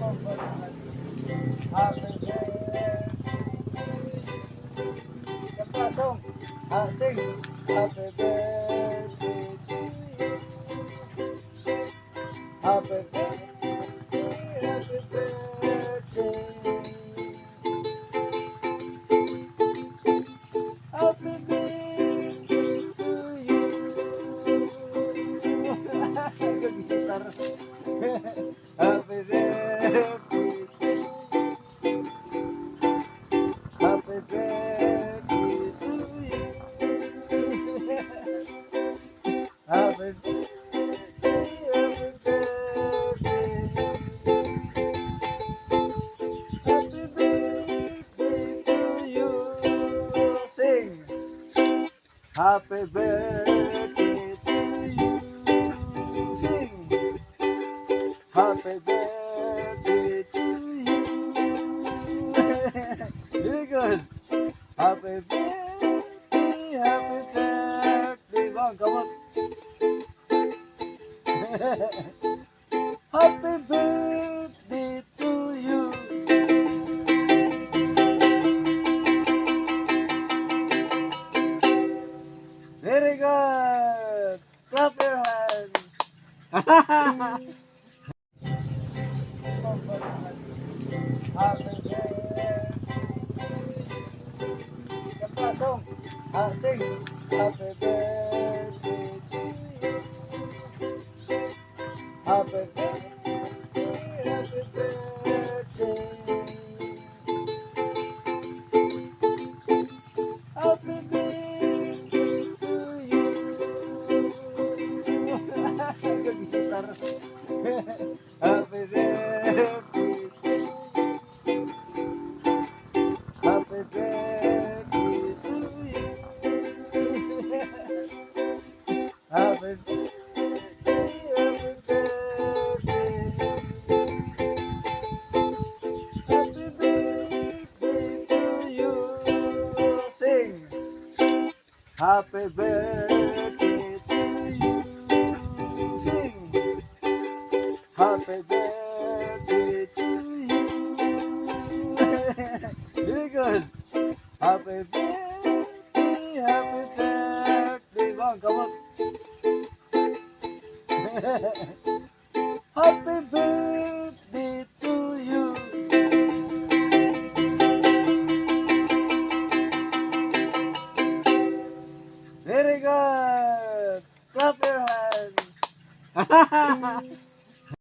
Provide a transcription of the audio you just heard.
Happy birthday. Kanta song. Sing. Happy birthday to you. Happy birthday. Happy birthday. Happy birthday to you. Gitar. Happy birthday to you. Happy birthday to you. Happy birthday, happy birthday. Happy birthday to you. Sing. Happy birthday to you. Sing. Happy birthday to you. Very good. Happy birthday, happy birthday. Come on. Happy birthday to you. Very good. Clap your hands. Happy birthday. Kanta song. Sing. Happy birthday to you. Happy birthday, happy birthday. Happy birthday to you. Gitar. Happy birthday to you. Happy birthday to you. Happy birthday, happy birthday. Happy birthday to you. Sing. Happy birthday to you. Sing. Happy birthday to you. Very good. Happy birthday, happy birthday. Come on.